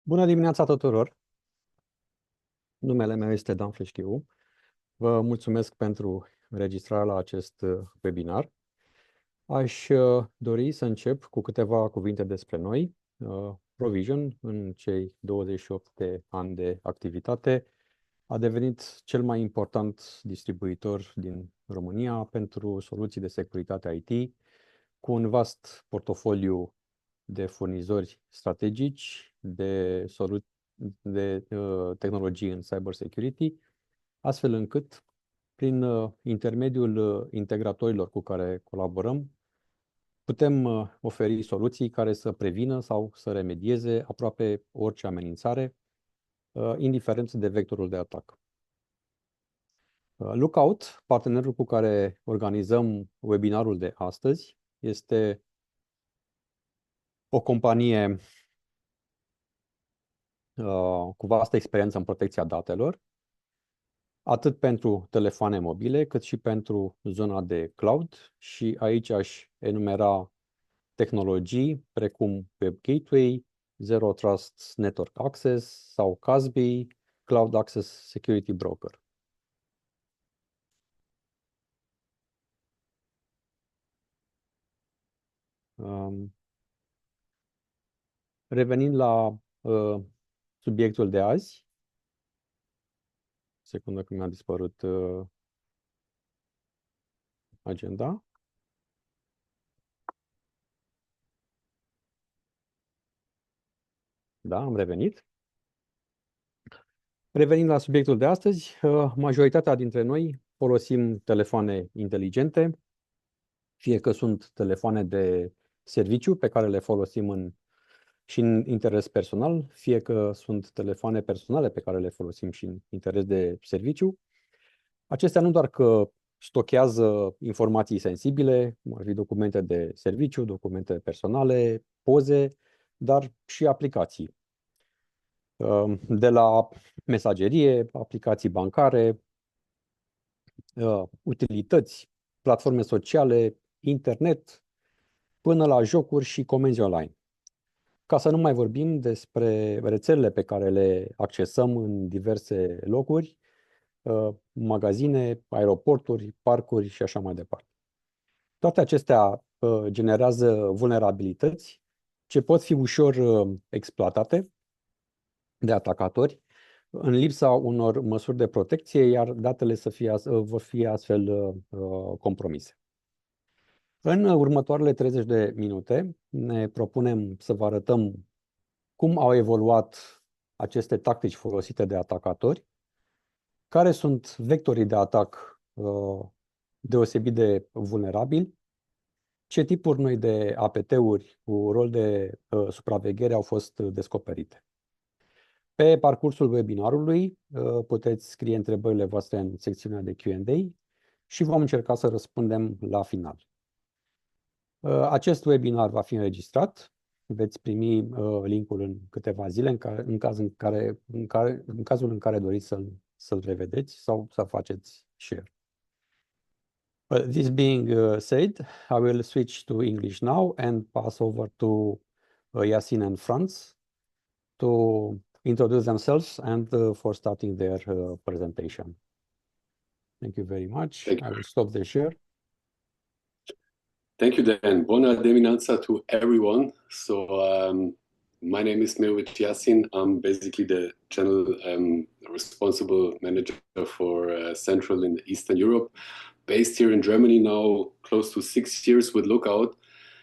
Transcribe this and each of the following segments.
Bună dimineața tuturor! Numele meu este Dan Fleșchiu. Vă mulțumesc pentru înregistrarea la acest webinar. Aș dori să încep cu câteva cuvinte despre noi. Provision, în cei 28 de ani de activitate, a devenit cel mai important distribuitor din România pentru soluții de securitate IT, cu un vast portofoliu de furnizori strategici, de tehnologii în cybersecurity, astfel încât, prin intermediul integratorilor cu care colaborăm, putem oferi soluții care să prevină sau să remedieze aproape orice amenințare, indiferent de vectorul de atac. Lookout, partenerul cu care organizăm webinarul de astăzi, este o companie cu vastă experiență în protecția datelor, atât pentru telefoane mobile, cât și pentru zona de cloud. Și aici aș enumera tehnologii precum Web Gateway, Zero Trust Network Access sau CASB, Cloud Access Security Broker. Revenind la subiectul de azi, secundă că mi-a dispărut agenda. Da, am revenit. Revenind la subiectul de astăzi, majoritatea dintre noi folosim telefoane inteligente, fie că sunt telefoane de serviciu pe care le folosim și în interes personal, fie că sunt telefoane personale pe care le folosim și în interes de serviciu. Acestea nu doar că stochează informații sensibile, cum ar fi documente de serviciu, documente personale, poze, dar și aplicații. De la mesagerie, aplicații bancare, utilități, platforme sociale, internet, până la jocuri și comenzi online. Ca să nu mai vorbim despre rețelele pe care le accesăm în diverse locuri, magazine, aeroporturi, parcuri și așa mai departe. Toate acestea generează vulnerabilități ce pot fi ușor exploatate de atacatori în lipsa unor măsuri de protecție, iar datele vor fi astfel compromise. În următoarele 30 de minute ne propunem să vă arătăm cum au evoluat aceste tactici folosite de atacatori, care sunt vectorii de atac deosebit de vulnerabili, ce tipuri noi de APT-uri cu rol de supraveghere au fost descoperite. Pe parcursul webinarului puteți scrie întrebările voastre în secțiunea de Q&A și vom încerca să răspundem la final. Acest webinar va fi înregistrat. Veți primi linkul în câteva zile în cazul în care doriți să-l revedeți sau să faceți share. This being said, I will switch to English now and pass over to Yasin and Franz to introduce themselves and for starting their presentation. Thank you very much. I will stop the share. Thank you, Dan. Bună dimineața to everyone. So my name is Yasin. I'm basically the channel responsible manager for Central and Eastern Europe, based here in Germany now close to 6 years with Lookout.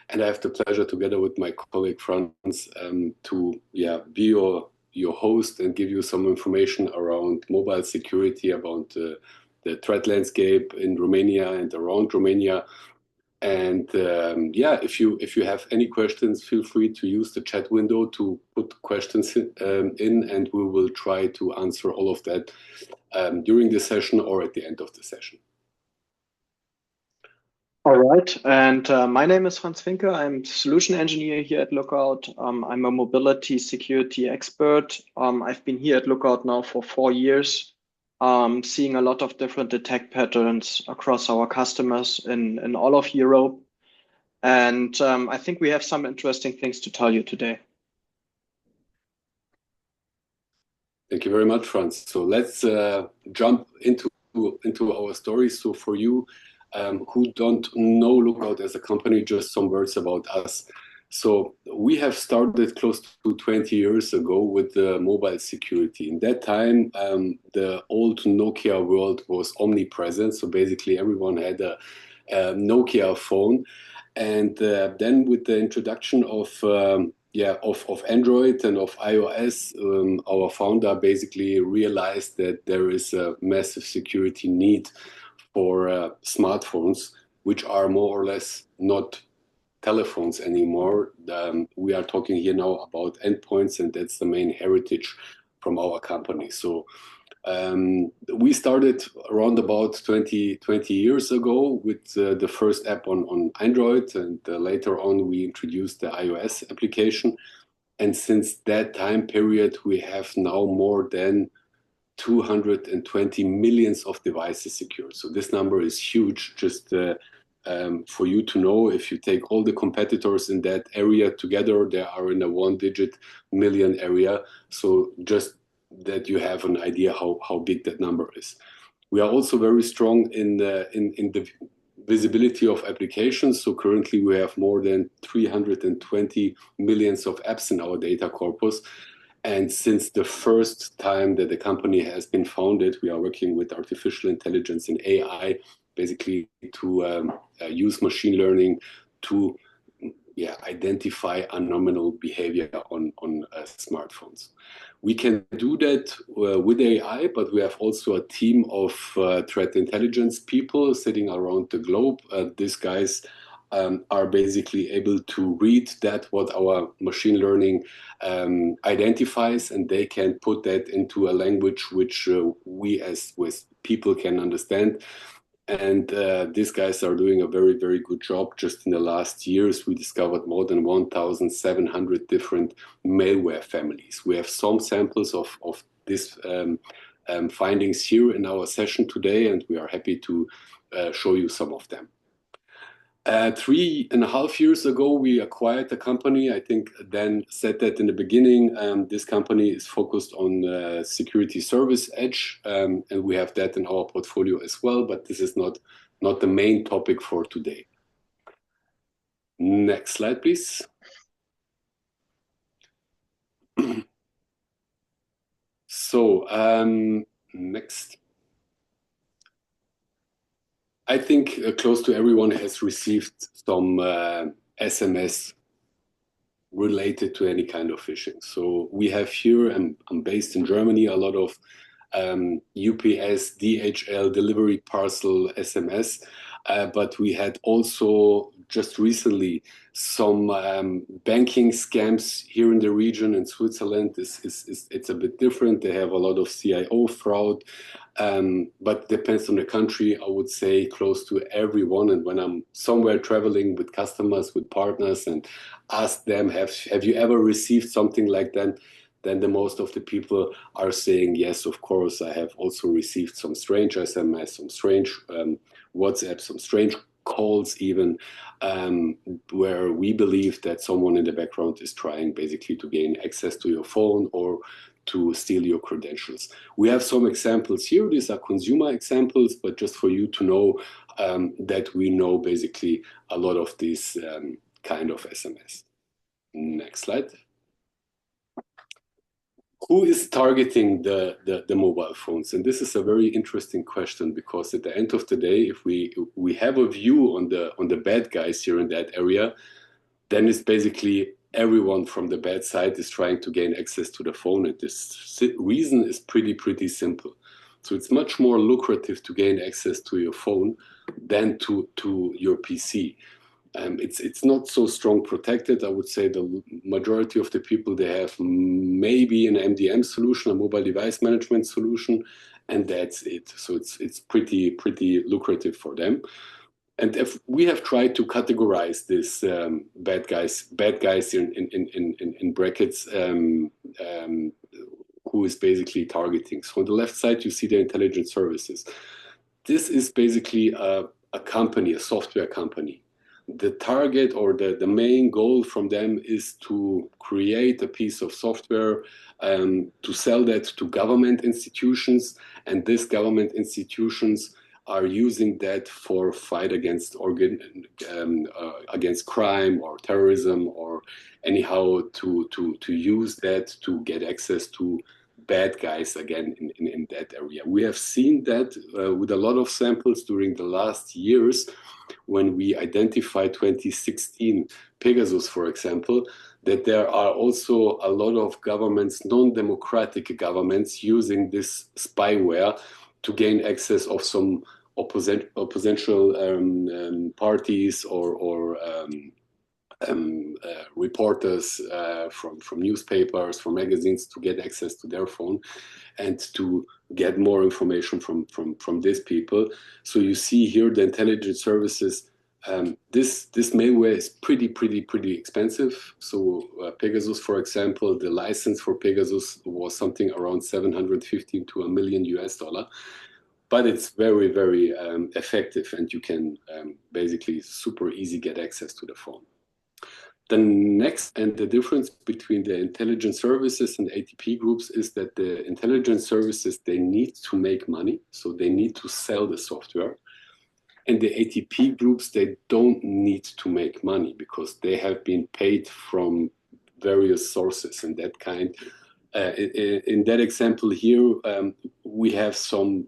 And I have the pleasure together with my colleague Franz to be your host and give you some information around mobile security, about the threat landscape in Romania and around Romania. And if you have any questions, feel free to use the chat window to put questions in, and we will try to answer all of that during the session or at the end of the session. All right, and my name is Franz Finke. I'm solution engineer here at Lookout. I'm a mobility security expert. I've been here at Lookout now for 4 years. Seeing a lot of different attack patterns across our customers in all of Europe. And I think we have some interesting things to tell you today. Thank you very much, Franz. So let's jump into our story. So for you who don't know Lookout as a company, just some words about us. So we have started close to 20 years ago with the mobile security. In that time, the old Nokia world was omnipresent. So basically everyone had a Nokia phone. And then with the introduction of Android and of iOS, our founder basically realized that there is a massive security need for smartphones, which are more or less not telephones anymore. We are talking here now about endpoints, and that's the main heritage from our company. So we started around about 20 years ago with the first app on Android, and later on we introduced the iOS application. And since that time period, we have now more than 220 millions of devices secured. So this number is huge. Just for you to know, if you take all the competitors in that area together, they are in a one-digit million area. So just that you have an idea how big that number is. We are also very strong in the visibility of applications. So currently we have more than 320 millions of apps in our data corpus. And since the first time that the company has been founded, we are working with artificial intelligence and AI, basically to use machine learning to identify anomalous behavior on smartphones. We can do that with AI, but we have also a team of threat intelligence people sitting around the globe. These guys are basically able to read that what our machine learning identifies, and they can put that into a language which we as with people can understand. And these guys are doing a very, very good job. Just in the last years, we discovered more than 1,700 different malware families. We have some samples of these findings here in our session today, and we are happy to show you some of them. 3.5 years ago, we acquired a company. I think Dan said that in the beginning. This company is focused on security service edge, and we have that in our portfolio as well, but this is not the main topic for today. Next slide, please. So, next. I think close to everyone has received some SMS related to any kind of phishing. So we have here, I'm based in Germany, a lot of UPS, DHL, delivery parcel SMS, but we had also just recently some banking scams here in the region in Switzerland. It's a bit different. They have a lot of CIO fraud, but depends on the country. I would say close to everyone. And when I'm somewhere traveling with customers, with partners, and ask them, have you ever received something like that? Then the most of the people are saying, yes, of course, I have also received some strange SMS, some strange WhatsApp, some strange calls even, where we believe that someone in the background is trying basically to gain access to your phone or to steal your credentials. We have some examples here. These are consumer examples, but just for you to know that we know basically a lot of these kind of SMS. Next slide. Who is targeting the mobile phones? And this is a very interesting question, because at the end of the day, if we have a view on the bad guys here in that area, then it's basically everyone from the bad side is trying to gain access to the phone. And this reason is pretty simple. So it's much more lucrative to gain access to your phone than to your PC. It's not so strong protected. I would say the majority of the people, they have maybe an MDM solution, a mobile device management solution, and that's it. So it's pretty lucrative for them. And if we have tried to categorize this bad guys in brackets, who is basically targeting. So on the left side, you see the intelligence services. This is basically a company, a software company, the target or the main goal from them is to create a piece of software to sell that to government institutions, and these government institutions are using that for fight against against crime or terrorism, or anyhow to use that to get access to bad guys again in that area. We have seen that with a lot of samples during the last years, when we identified 2016 Pegasus, for example, that there are also a lot of governments, non-democratic governments, using this spyware to gain access of some oppositional parties or reporters from newspapers, from magazines, to get access to their phone and to get more information from these people. So you see here the intelligence services. This malware is pretty expensive. So Pegasus, for example, the license for Pegasus was something around 750 to $1 million US. But it's very effective, and you can basically super easy get access to the phone. The next, and the difference between the intelligence services and ATP groups, is that the intelligence services, they need to make money, so they need to sell the software. And the ATP groups, they don't need to make money because they have been paid from various sources and that kind. In that example here, we have some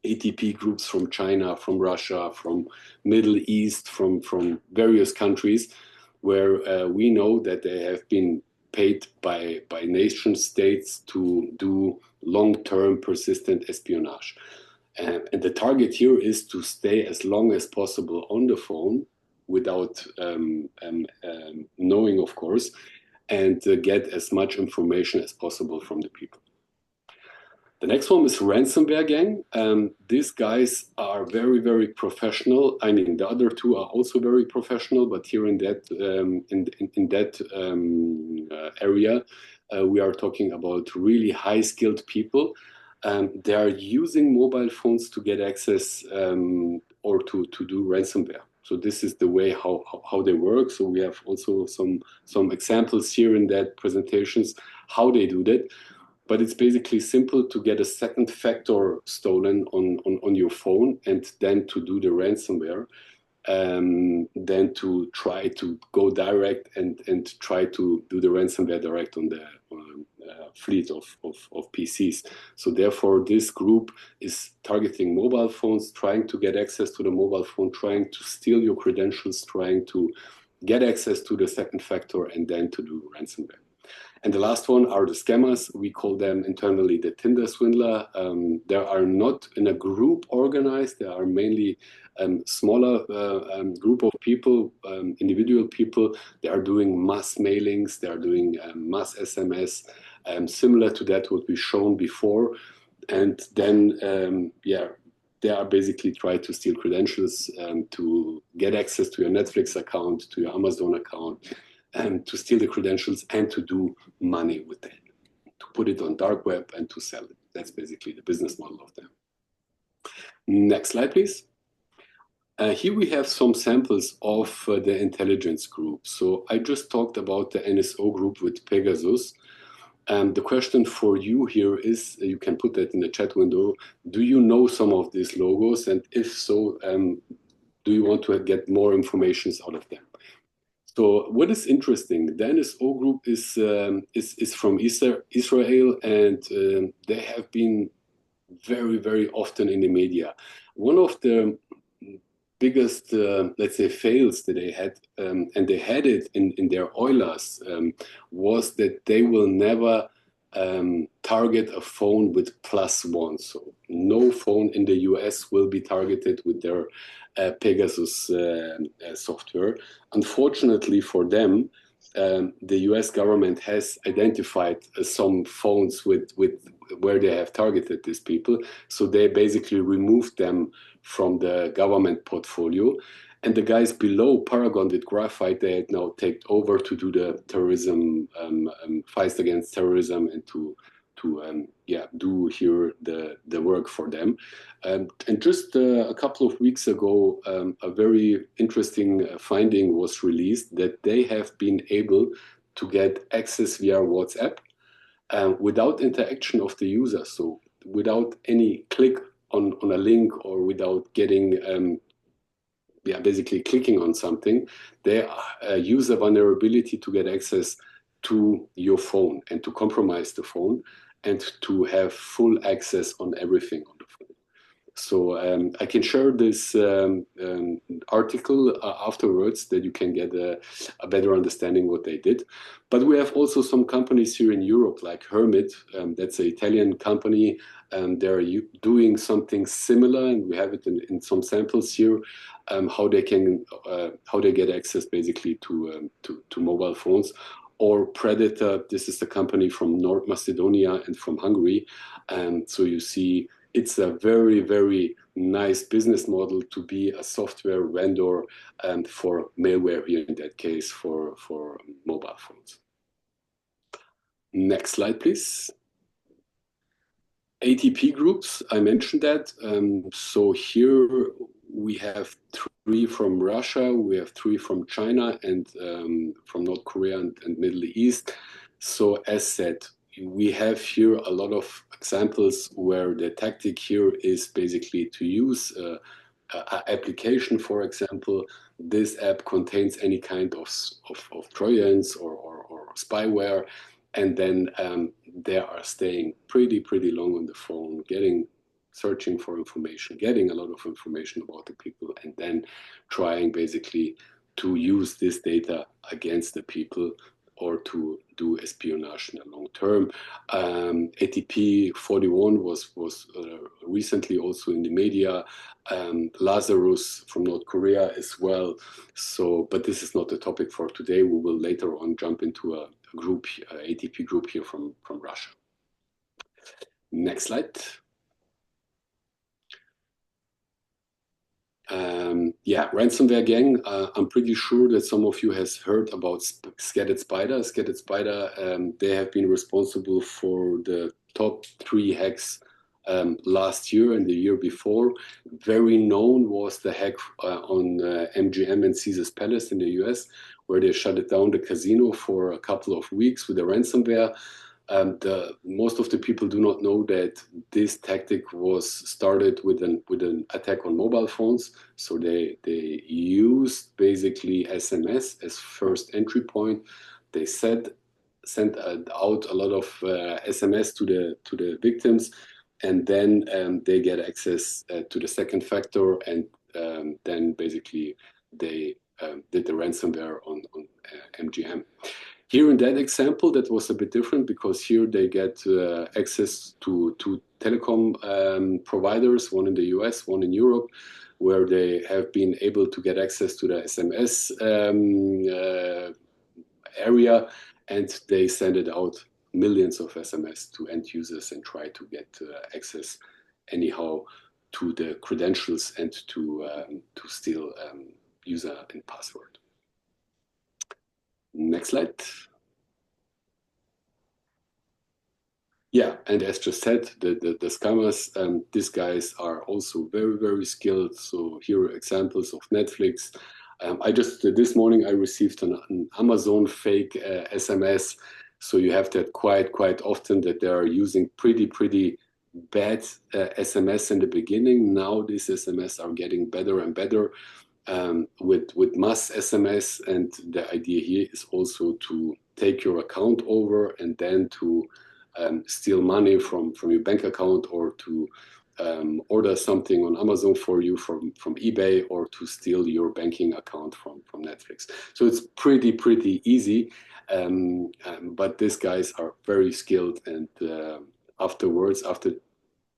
ATP groups from China, from Russia, from Middle East, from various countries, where we know that they have been paid by nation states to do long-term persistent espionage. And the target here is to stay as long as possible on the phone without knowing, of course, and get as much information as possible from the people. The next one is ransomware gang. These guys are very professional. I mean, the other two are also very professional, but here in that area, we are talking about really high-skilled people. They are using mobile phones to get access or to do ransomware. So this is the way how they work. So we have also some examples here in that presentations how they do that. But it's basically simple to get a second factor stolen on your phone, and then to do the ransomware, then to try to go direct and try to do the ransomware direct on the fleet of PCs. So therefore, this group is targeting mobile phones, trying to get access to the mobile phone, trying to steal your credentials, trying to get access to the second factor, and then to do ransomware. And the last one are the scammers. We call them internally the Tinder swindler. They are not in a group organized. They are mainly smaller group of people, individual people. They are doing mass mailings. They are doing mass SMS, similar to that what we've shown before. And then, they are basically trying to steal credentials to get access to your Netflix account, to your Amazon account, and to steal the credentials and to do money with that, to put it on dark web and to sell it. That's basically the business model of them. Next slide, please. Here we have some samples of the intelligence group. So I just talked about the NSO group with Pegasus. The question for you here is, you can put that in the chat window, do you know some of these logos? And if so, do you want to get more information out of them? So what is interesting, the NSO group is from Israel, and they have been very often in the media. One of the biggest, let's say, fails that they had, and they had it in their oilers, was that they will never target a phone with +1. So no phone in the US will be targeted with their Pegasus software. Unfortunately for them, the US government has identified some phones with where they have targeted these people. So they basically removed them from the government portfolio. And the guys below Paragon with Graphite, they had now taken over to do the terrorism, fight against terrorism, and to do here the work for them. And just a couple of weeks ago, a very interesting finding was released that they have been able to get access via WhatsApp without interaction of the user. So without any click on a link or without getting basically clicking on something, they use a vulnerability to get access to your phone and to compromise the phone and to have full access on everything on the phone. So I can share this article afterwards that you can get a better understanding what they did. But we have also some companies here in Europe like Hermit, that's an Italian company, and they're doing something similar, and we have it in some samples here, how they get access basically to mobile phones. Or Predator, this is the company from North Macedonia and from Hungary, and so you see it's a very, very nice business model to be a software vendor for malware here in that case for mobile phones. Next slide, please. ATP groups, I mentioned that. So here we have 3 from Russia, we have 3 from China, and from North Korea and Middle East. So as said, we have here a lot of examples where the tactic here is basically to use an application. For example, this app contains any kind of Trojans or spyware, and then they are staying pretty long on the phone, searching for information, getting a lot of information about the people, and then trying basically to use this data against the people or to do espionage in the long term. ATP 41 was recently also in the media. Lazarus from North Korea as well. So, but this is not the topic for today. We will later on jump into a group, ATP group here from Russia. Next slide. Ransomware gang. I'm pretty sure that some of you has heard about Scattered Spider. Scattered Spider, they have been responsible for the top 3 hacks last year and the year before. Very known was the hack on MGM and Caesars Palace in the US, where they shut it down, the casino, for a couple of weeks with a ransomware. Most of the people do not know that this tactic was started with an attack on mobile phones. So they used basically SMS as first entry point. They sent out a lot of SMS to the victims, and then they get access to the second factor, and then basically they did the ransomware on MGM. Here in that example, that was a bit different because here they get access to 2 telecom providers, one in the US, one in Europe, where they have been able to get access to the SMS area, and they send it out millions of SMS to end users and try to get access anyhow to the credentials and to steal user and password. Next slide. Yeah, and as just said, the scammers, these guys are also very, very skilled. So here are examples of Netflix. This morning I received an Amazon fake SMS. So you have that quite often, that they are using pretty bad SMS in the beginning. Now these SMS are getting better and better. With mass SMS, and the idea here is also to take your account over and then to steal money from your bank account, or to order something on Amazon for you from eBay, or to steal your banking account from Netflix. So it's pretty easy, but these guys are very skilled, and after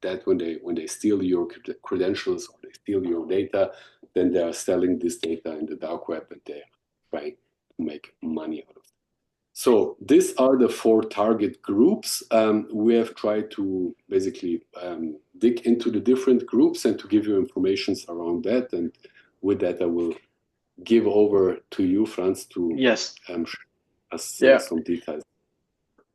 that, when they steal your credentials or they steal your data, then they are selling this data in the dark web, and they're trying to make money out of it. So these are the 4 target groups. We have tried to basically dig into the different groups and to give you information around that. And with that, I will give over to you, Franz, to Yes. us Yeah. some details.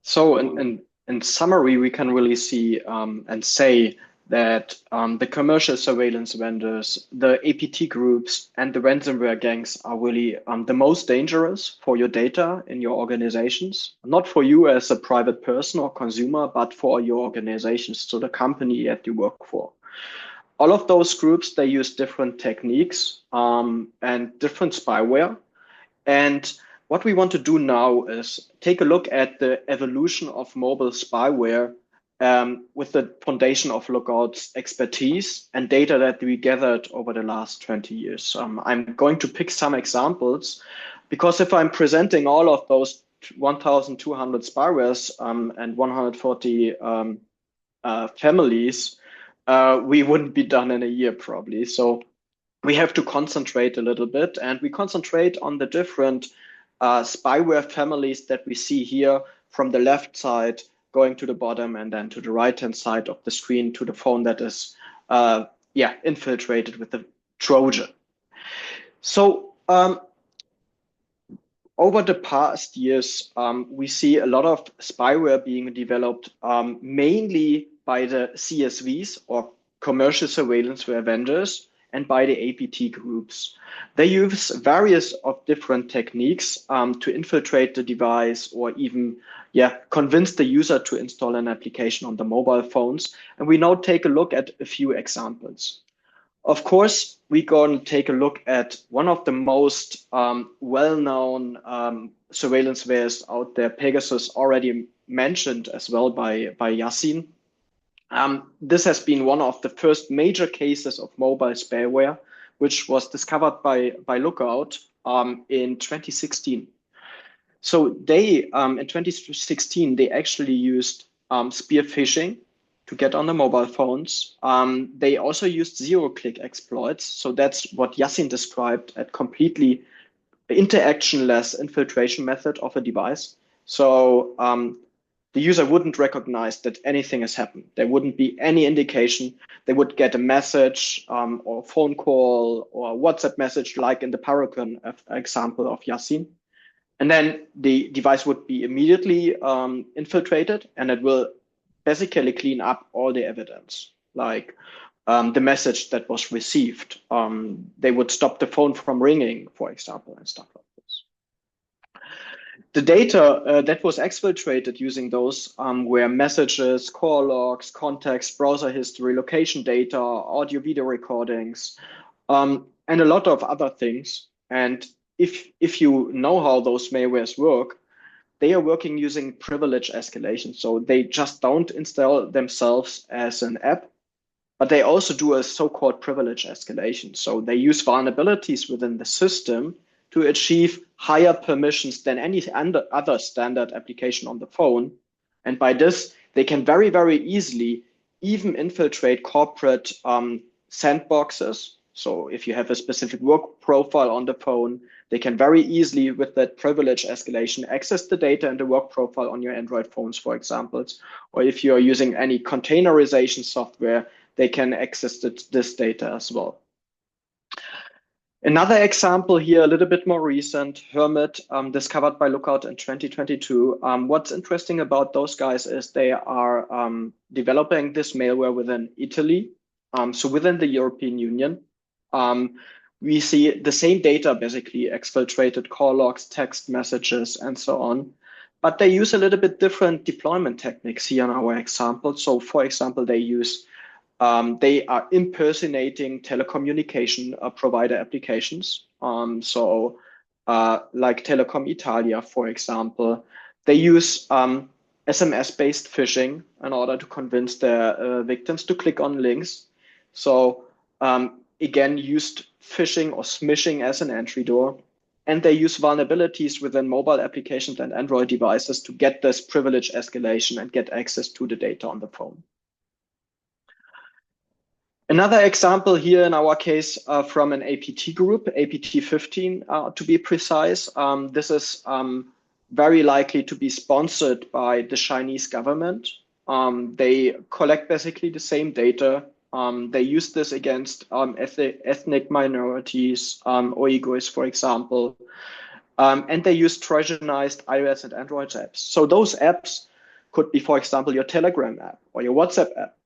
So, and in summary, we can really see and say that the commercial surveillance vendors, the APT groups, and the ransomware gangs are really the most dangerous for your data in your organizations, not for you as a private person or consumer, but for your organizations, so the company that you work for. All of those groups, they use different techniques and different spyware. And what we want to do now is take a look at the evolution of mobile spyware with the foundation of Lookout's expertise and data that we gathered over the last 20 years. I'm going to pick some examples because if I'm presenting all of those 1,200 spywares and 140 families, we wouldn't be done in a year probably. So we have to concentrate a little bit, and we concentrate on the different spyware families that we see here from the left side going to the bottom and then to the right-hand side of the screen to the phone that is infiltrated with the Trojan. So over the past years, we see a lot of spyware being developed mainly by the CSVs or commercial surveillance vendors and by the APT groups. They use various of different techniques to infiltrate the device or even convince the user to install an application on the mobile phones. And we now take a look at a few examples. Of course, we're going to take a look at one of the most well-known surveillance wares out there, Pegasus, already mentioned as well by Yassin. This has been one of the first major cases of mobile spyware, which was discovered by Lookout in 2016. So they, in 2016, they actually used spear phishing to get on the mobile phones. They also used zero-click exploits. So that's what Yassin described as completely interaction-less infiltration method of a device. So the user wouldn't recognize that anything has happened. There wouldn't be any indication. They would get a message or phone call or WhatsApp message, like in the Paragon example of Yassin. And then the device would be immediately infiltrated, and it will basically clean up all the evidence, like the message that was received. They would stop the phone from ringing, for example, and stuff like this. The data that was exfiltrated using those were messages, call logs, contacts, browser history, location data, audio, video recordings, and a lot of other things. And if you know how those malwares work, they are working using privilege escalation. So they just don't install themselves as an app, but they also do a so-called privilege escalation. So they use vulnerabilities within the system to achieve higher permissions than any other standard application on the phone. And by this, they can very, very easily even infiltrate corporate sandboxes. So if you have a specific work profile on the phone, they can very easily, with that privilege escalation, access the data and the work profile on your Android phones, for example. Or if you're using any containerization software, they can access this data as well. Another example here, a little bit more recent, Hermit, discovered by Lookout in 2022. What's interesting about those guys is they are developing this malware within Italy, so within the European Union. We see the same data, basically exfiltrated call logs, text messages, and so on. But they use a little bit different deployment techniques here in our example. So for example, they are impersonating telecommunication provider applications. Like Telecom Italia, for example. They use SMS-based phishing in order to convince their victims to click on links. So again, used phishing or smishing as an entry door. And they use vulnerabilities within mobile applications and Android devices to get this privilege escalation and get access to the data on the phone. Another example here in our case from an APT group, APT 15 to be precise. This is very likely to be sponsored by the Chinese government. They collect basically the same data. They use this against ethnic minorities, Uyghurs, for example. And they use Trojanized iOS and Android apps. So those apps, could be, for example, your Telegram app or your WhatsApp app,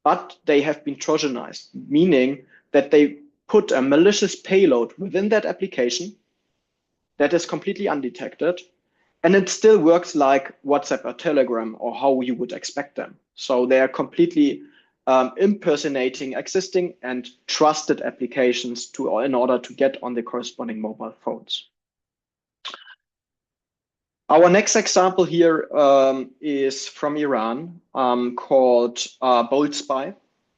but they have been Trojanized, meaning that they put a malicious payload within that application that is completely undetected, and it still works like WhatsApp or Telegram or how you would expect them. So they are completely impersonating existing and trusted applications in order to get on the corresponding mobile phones. Our next example here is from Iran, called Bold Spy.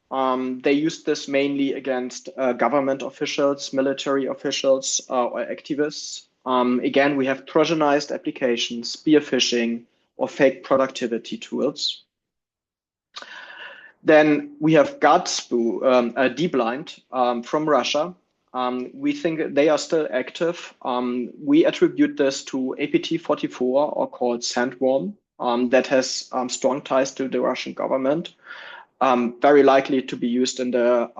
They use this mainly against government officials, military officials, or activists. Again, we have Trojanized applications, spear phishing, or fake productivity tools. Then we have DBlind from Russia. We think they are still active. We attribute this to APT44, or called Sandworm, that has strong ties to the Russian government. Very likely to be used in the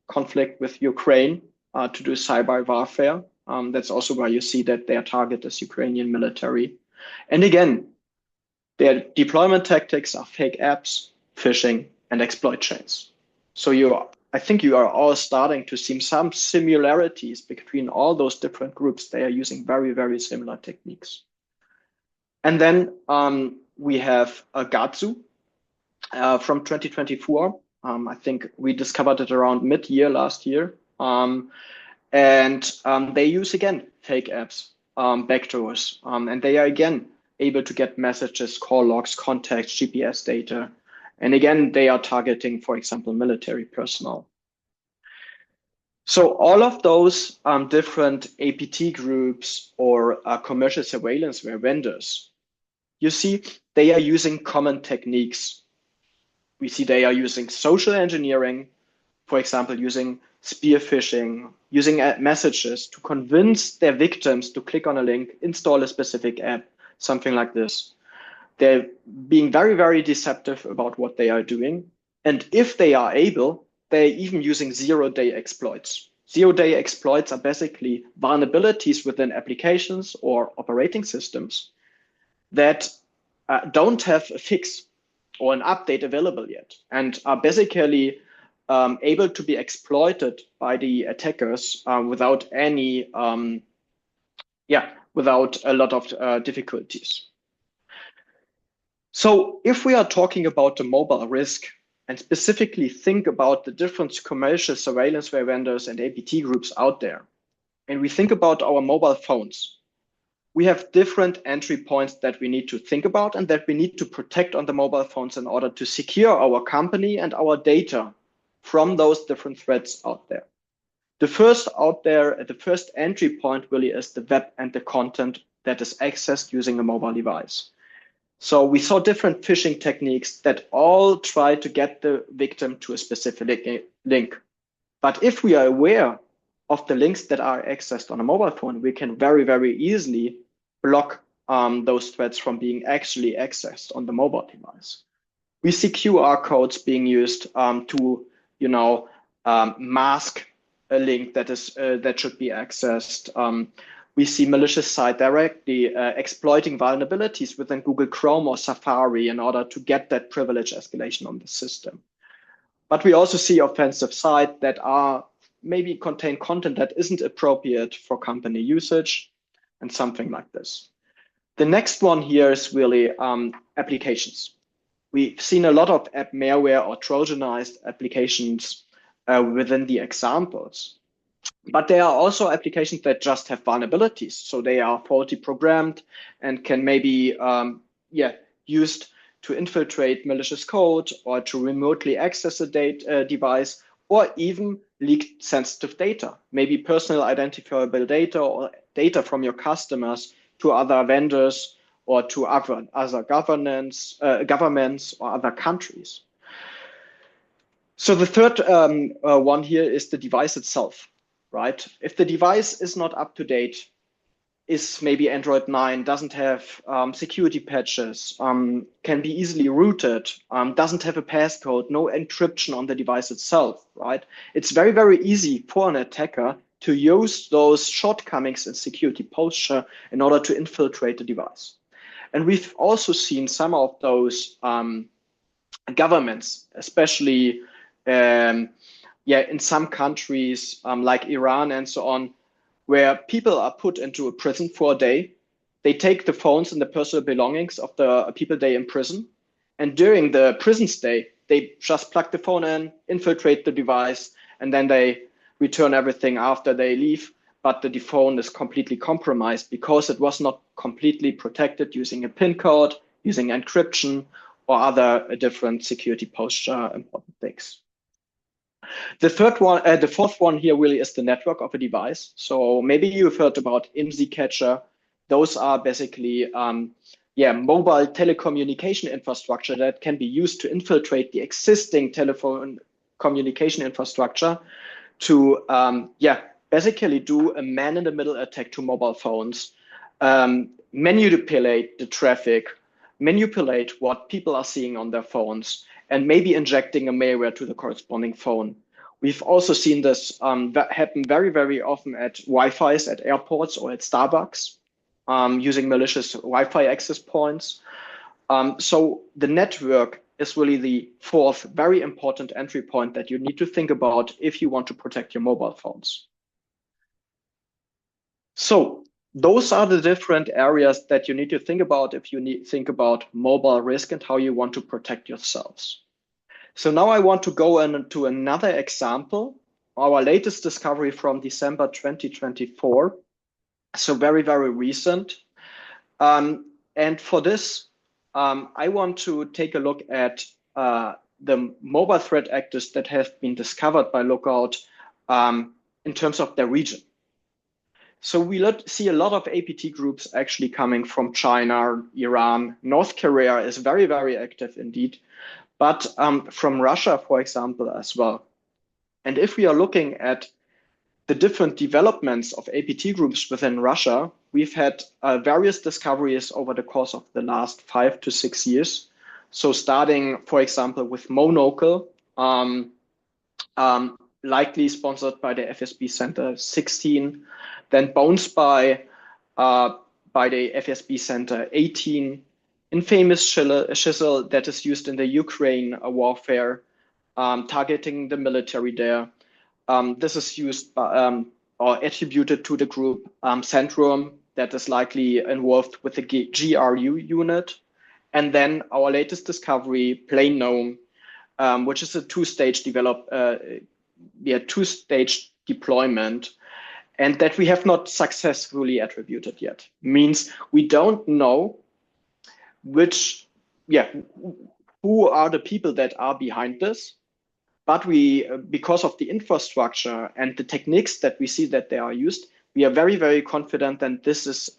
conflict with Ukraine to do cyber warfare. That's also why you see that their target is Ukrainian military. And again, their deployment tactics are fake apps, phishing, and exploit chains. So I think you are all starting to see some similarities between all those different groups. They are using very, very similar techniques. And then we have Gatsu from 2024. I think we discovered it around mid-year last year. They use, again, fake apps, backdoors, and they are, again, able to get messages, call logs, contacts, GPS data. And again, they are targeting, for example, military personnel. So all of those different APT groups or commercial surveillance vendors, you see, they are using common techniques. We see they are using social engineering, for example, using spear phishing, using messages to convince their victims to click on a link, install a specific app, something like this. They're being very, very deceptive about what they are doing. And if they are able, they're even using zero-day exploits. Zero-day exploits are basically vulnerabilities within applications or operating systems that don't have a fix or an update available yet, and are basically able to be exploited by the attackers without any, without a lot of difficulties. So if we are talking about the mobile risk and specifically think about the different commercial surveillance vendors and APT groups out there, and we think about our mobile phones, we have different entry points that we need to think about and that we need to protect on the mobile phones in order to secure our company and our data from those different threats out there. The first entry point really is the web and the content that is accessed using a mobile device. So we saw different phishing techniques that all try to get the victim to a specific link. But if we are aware of the links that are accessed on a mobile phone, we can very, very easily block those threats from being actually accessed on the mobile device. We see QR codes being used to, mask a link that should be accessed. We see malicious site directly exploiting vulnerabilities within Google Chrome or Safari in order to get that privilege escalation on the system. But we also see offensive sites that are maybe contain content that isn't appropriate for company usage and something like this. The next one here is really applications. We've seen a lot of app malware or Trojanized applications within the examples. But there are also applications that just have vulnerabilities. So they are faulty programmed and can maybe used to infiltrate malicious code or to remotely access a device, or even leak sensitive data, maybe personal identifiable data or data from your customers to other vendors or to other governments or other countries. So the third one here is the device itself. Right? If the device is not up to date, is maybe Android 9, doesn't have security patches, can be easily rooted, doesn't have a passcode, no encryption on the device itself, right? It's very, very easy for an attacker to use those shortcomings in security posture in order to infiltrate the device. And we've also seen some of those governments, especially in some countries like Iran and so on, where people are put into a prison for a day. They take the phones and the personal belongings of the people they imprison. And during the prison stay, they just plug the phone in, infiltrate the device, and then they return everything after they leave. But the phone is completely compromised because it was not completely protected using a PIN code, using encryption, or other different security posture important things. The fourth one here really is the network of a device. So maybe you've heard about IMSI catcher. Those are basically mobile telecommunication infrastructure that can be used to infiltrate the existing telephone communication infrastructure to basically do a man-in-the-middle attack to mobile phones, manipulate the traffic, manipulate what people are seeing on their phones, and maybe injecting a malware to the corresponding phone. We've also seen this happen very, very often at Wi-Fi's at airports or at Starbucks, using malicious Wi-Fi access points. So the network is really the fourth very important entry point that you need to think about if you want to protect your mobile phones. So those are the different areas that you need to think about if you think about mobile risk and how you want to protect yourselves. So now I want to go into another example, our latest discovery from December 2024. So very, very recent. And for this, I want to take a look at the mobile threat actors that have been discovered by Lookout in terms of their region. So we see a lot of APT groups actually coming from China, Iran. North Korea is very, very active indeed, but from Russia, for example, as well. And if we are looking at the different developments of APT groups within Russia, we've had various discoveries over the course of the last 5 to 6 years. So starting, for example, with Monocle, likely sponsored by the FSB Center 16, then BoneSpy by the FSB Center 18, infamous Shizzle that is used in the Ukraine warfare, targeting the military there. This is used by, or attributed to the group Centrum that is likely involved with the GRU unit. And then our latest discovery, Plain Gnome, which is a two-stage deployment, and that we have not successfully attributed yet. Means we don't know who are the people that are behind this, but we, because of the infrastructure and the techniques that we see that they are used, we are very, very confident that this is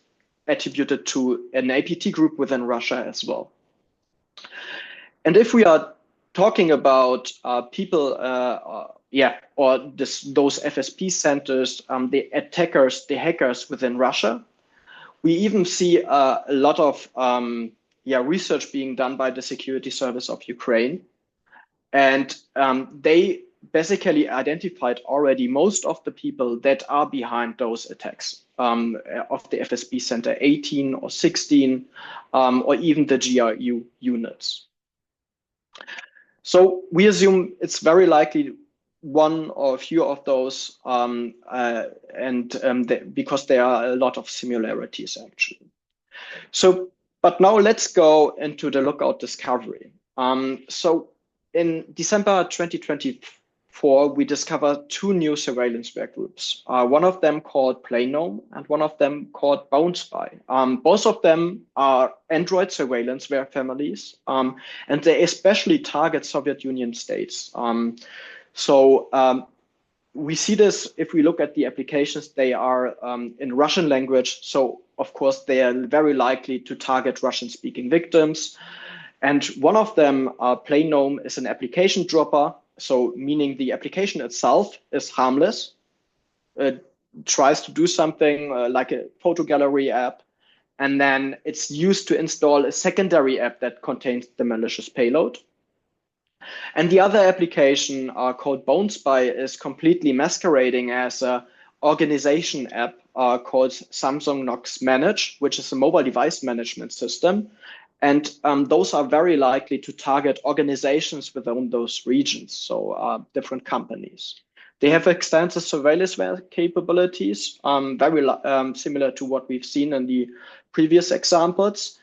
attributed to an APT group within Russia as well. And if we are talking about people, or those FSP centers, the attackers, the hackers within Russia, we even see a lot of research being done by the Security Service of Ukraine. And they basically identified already most of the people that are behind those attacks of the FSB Center 18 or 16, or even the GRU units. So we assume it's very likely one or a few of those, because there are a lot of similarities actually. So, but now let's go into the Lookout discovery. So in December 2024, we discovered 2 new surveillanceware groups. One of them called Plain Gnome and one of them called BoneSpy. Both of them are Android surveillanceware families, and they especially target Soviet Union states. We see this if we look at the applications, they are in Russian language. So of course, they are very likely to target Russian-speaking victims. And one of them, Plain Gnome, is an application dropper. So meaning the application itself is harmless. It tries to do something like a photo gallery app. And then it's used to install a secondary app that contains the malicious payload. And the other application called BoneSpy is completely masquerading as an organization app called Samsung Knox Manage, which is a mobile device management system. And those are very likely to target organizations within those regions, so different companies. They have extensive surveillance capabilities, very similar to what we've seen in the previous examples.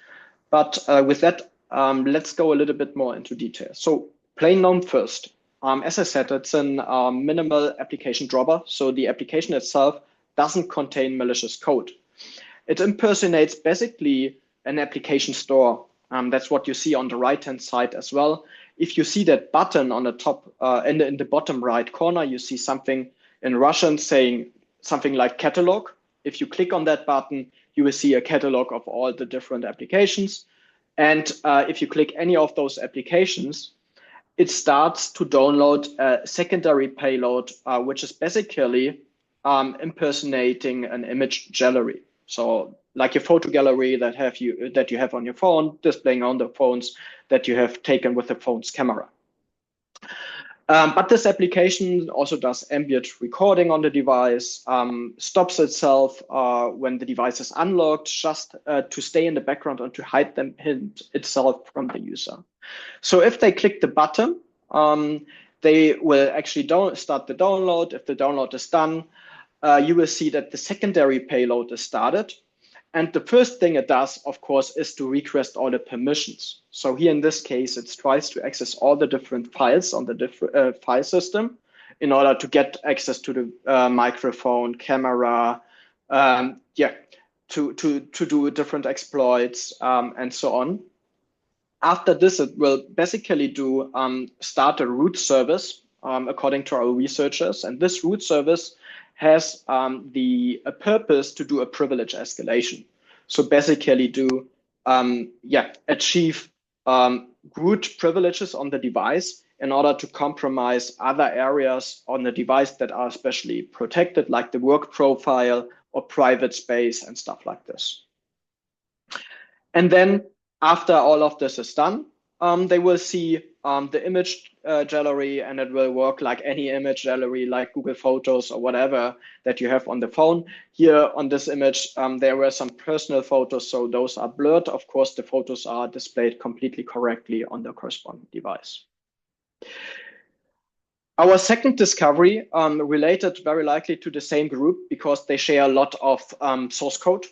But with that, let's go a little bit more into detail. So plain known first. As I said, it's a minimal application dropper. So the application itself doesn't contain malicious code. It impersonates basically an application store. That's what you see on the right-hand side as well. If you see that button on the top, in the bottom right corner, you see something in Russian saying something like catalog. If you click on that button, you will see a catalog of all the different applications. And if you click any of those applications, it starts to download a secondary payload, which is basically impersonating an image gallery. So like your photo gallery that you have on your phone, displaying on the phones that you have taken with the phone's camera. But this application also does ambient recording on the device, stops itself when the device is unlocked, just to stay in the background and to hide itself from the user. So if they click the button, they will actually start the download. If the download is done, you will see that the secondary payload is started. And the first thing it does, of course, is to request all the permissions. So here in this case, it tries to access all the different files on the different file system in order to get access to the microphone, camera, to do different exploits and so on. After this, it will basically start a root service according to our researchers. And this root service has a purpose to do a privilege escalation. So basically achieve root privileges on the device in order to compromise other areas on the device that are especially protected, like the work profile or private space and stuff like this. And then after all of this is done, they will see the image gallery, and it will work like any image gallery, like Google Photos or whatever that you have on the phone. Here on this image, there were some personal photos, so those are blurred. Of course, the photos are displayed completely correctly on the corresponding device. Our second discovery related very likely to the same group because they share a lot of source code.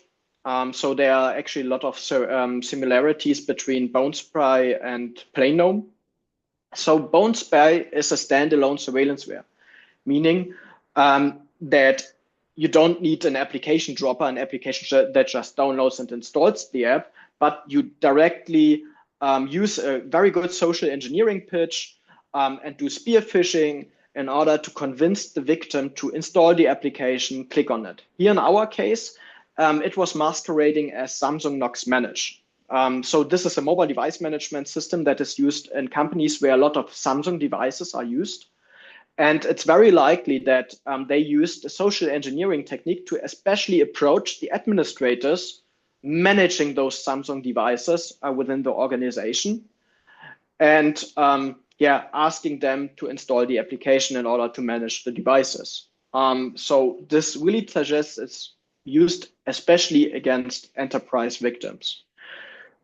So there are actually a lot of similarities between Bone Spy and Plain Gnome. So Bone Spy is a standalone surveillance ware, meaning that you don't need an application dropper, an application that just downloads and installs the app, but you directly use a very good social engineering pitch and do spear phishing in order to convince the victim to install the application, click on it. Here in our case, it was masquerading as Samsung Knox Manage. So this is a mobile device management system that is used in companies where a lot of Samsung devices are used. And it's very likely that they used a social engineering technique to especially approach the administrators managing those Samsung devices within the organization and asking them to install the application in order to manage the devices. So this really suggests it's used especially against enterprise victims,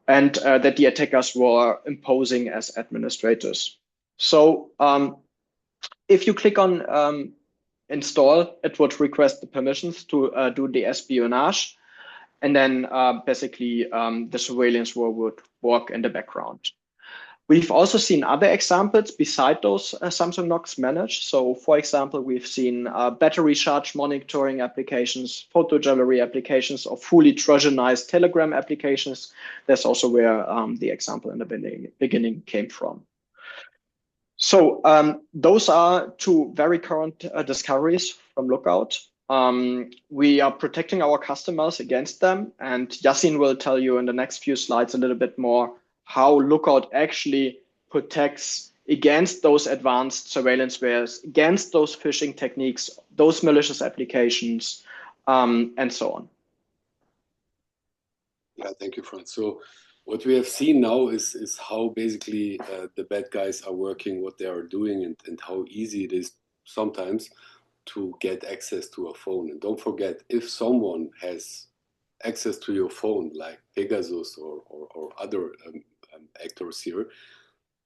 and that the attackers were imposing as administrators. So if you click on install, it would request the permissions to do the espionage, and then basically the surveillance would work in the background. We've also seen other examples beside those Samsung Knox Manage. So for example, we've seen battery charge monitoring applications, photo gallery applications, or fully Trojanized Telegram applications. That's also where the example in the beginning came from. So those are two very current discoveries from Lookout. We are protecting our customers against them, and Yassin will tell you in the next few slides a little bit more how Lookout actually protects against those advanced surveillance wares, against those phishing techniques, those malicious applications, and so on. Yeah, thank you, Franz. So what we have seen now is how basically the bad guys are working, what they are doing, and how easy it is sometimes to get access to a phone. And don't forget, if someone has access to your phone, like Pegasus or other actors here,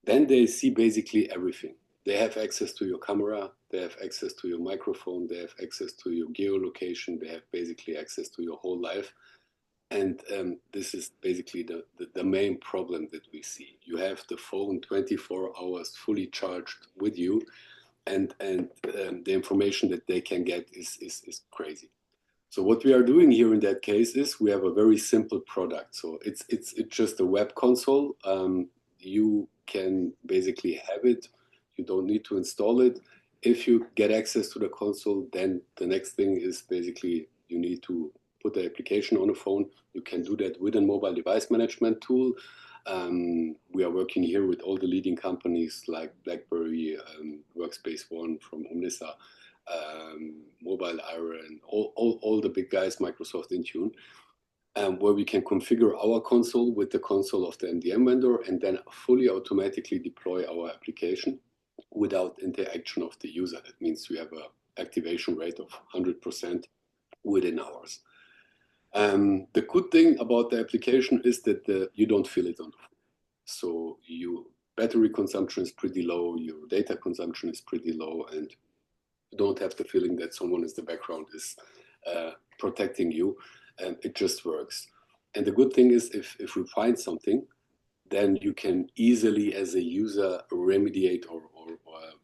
then they see basically everything. They have access to your camera, they have access to your microphone, they have access to your geolocation, they have basically access to your whole life. And this is basically the main problem that we see. You have the phone 24 hours fully charged with you, and the information that they can get is crazy. So what we are doing here in that case is we have a very simple product. So it's just a web console. You can basically have it. You don't need to install it. If you get access to the console, then the next thing is basically you need to put the application on a phone. You can do that with a mobile device management tool. We are working here with all the leading companies like BlackBerry, Workspace ONE from Omnissa, Mobile Iron, all the big guys, Microsoft Intune, where we can configure our console with the console of the MDM vendor and then fully automatically deploy our application without interaction of the user. That means we have an activation rate of 100% within hours. The good thing about the application is that you don't feel it on the phone. So your battery consumption is pretty low, your data consumption is pretty low, and you don't have the feeling that someone in the background is protecting you. It just works. And the good thing is if we find something, then you can easily, as a user, remediate or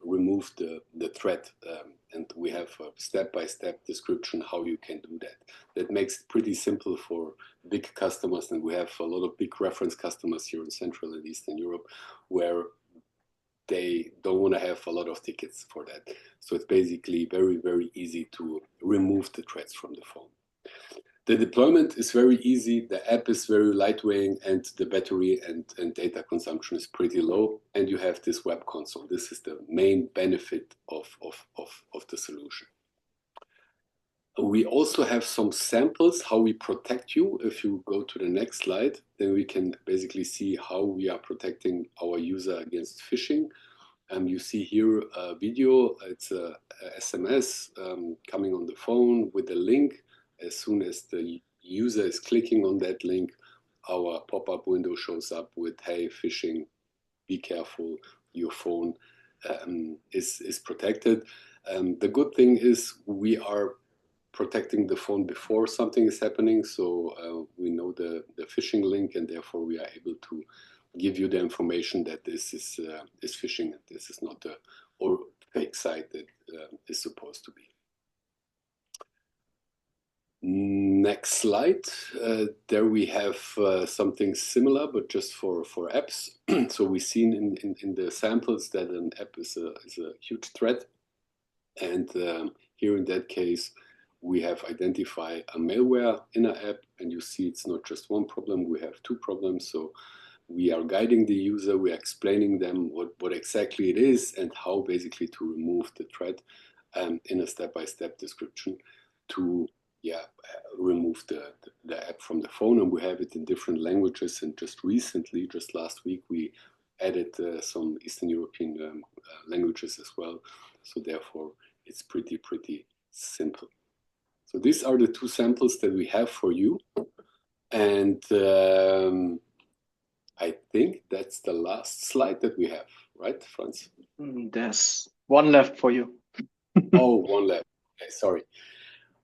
remove the threat. And we have a step-by-step description how you can do that. That makes it pretty simple for big customers, and we have a lot of big reference customers here in Central and Eastern Europe where they don't want to have a lot of tickets for that. So it's basically very, very easy to remove the threats from the phone. The deployment is very easy, the app is very lightweight, and the battery and data consumption is pretty low, and you have this web console. This is the main benefit of the solution. We also have some samples how we protect you. If you go to the next slide, then we can basically see how we are protecting our user against phishing. You see here a video, it's a SMS coming on the phone with a link. As soon as the user is clicking on that link, our pop-up window shows up with, hey, phishing, be careful, your phone is protected. The good thing is we are protecting the phone before something is happening, so we know the phishing link, and therefore we are able to give you the information that this is phishing, and this is not a or fake site that is supposed to be. Next slide. There we have something similar, but just for apps. So we've seen in the samples that an app is a huge threat, and here in that case, we have identified a malware in an app, and you see it's not just one problem, we have two problems. So we are guiding the user, we are explaining them what exactly it is and how basically to remove the threat in a step-by-step description to remove the app from the phone. And we have it in different languages, and just recently, just last week, we added some Eastern European languages as well. So therefore, it's pretty simple. So these are the two samples that we have for you. And I think that's the last slide that we have, right, Franz? There's one left for you. Oh, one left. Okay, sorry.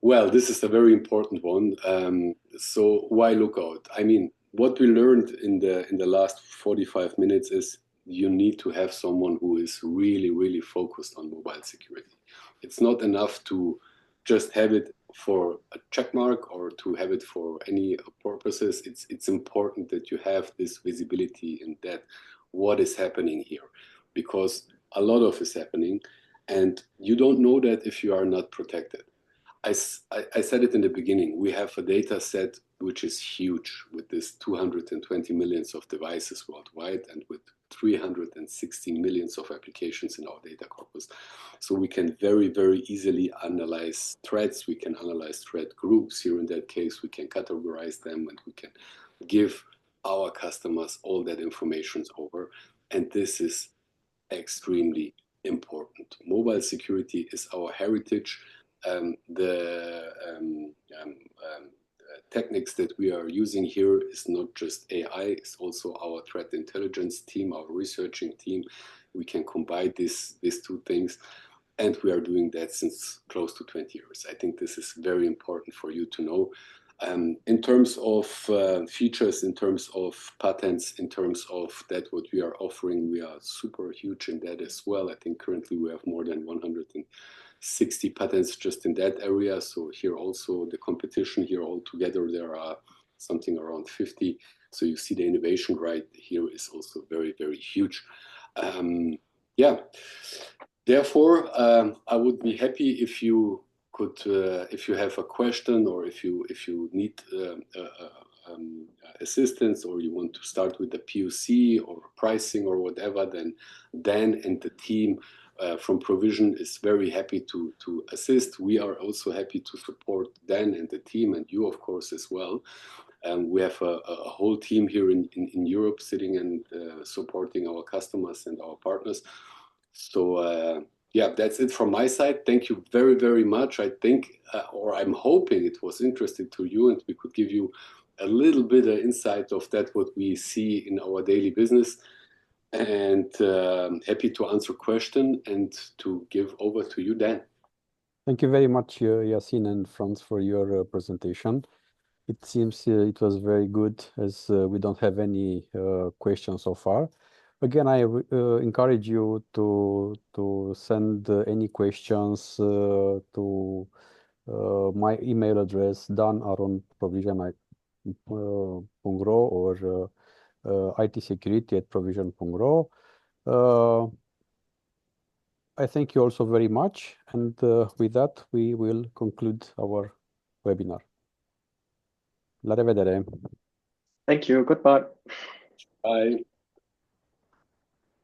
Well, this is a very important one. So why Lookout? I mean, what we learned in the last 45 minutes is you need to have someone who is really focused on mobile security. It's not enough to just have it for a check mark or to have it for any purposes. It's important that you have this visibility in that what is happening here, because a lot of is happening, and you don't know that if you are not protected. I said it in the beginning, we have a data set which is huge with this 220 millions of devices worldwide and with 360 millions of applications in our data corpus. So we can very easily analyze threats, we can analyze threat groups. Here in that case, we can categorize them, and we can give our customers all that information over. And this is extremely important. Mobile security is our heritage. Techniques that we are using here is not just AI, it's also our threat intelligence team, our researching team. We can combine these two things, and we are doing that since close to 20 years. I think this is very important for you to know. In terms of features, in terms of patents, in terms of that what we are offering, we are super huge in that as well. I think currently we have more than 160 patents just in that area. So here also the competition here altogether, there are something around 50. So you see the innovation right here is also very, very huge. Yeah. Therefore, I would be happy if you could, if you have a question or if you need assistance or you want to start with the POC or pricing or whatever, then Dan and the team from Provision is very happy to assist. We are also happy to support Dan and the team and you, of course, as well. We have a whole team here in Europe sitting and supporting our customers and our partners. So yeah, that's it from my side. Thank you very, very much. I think, or I'm hoping it was interesting to you and we could give you a little bit of insight of that, what we see in our daily business. And happy to answer question and to give over to you, Dan. Thank you very much, Yasin and Franz, for your presentation. It seems it was very good as we don't have any questions so far. Again, I encourage you to send any questions to my email address, dan@provision.ro or itsecurity@provision.ro. I thank you also very much. And with that, we will conclude our webinar. La revedere. Thank you. Goodbye. Bye.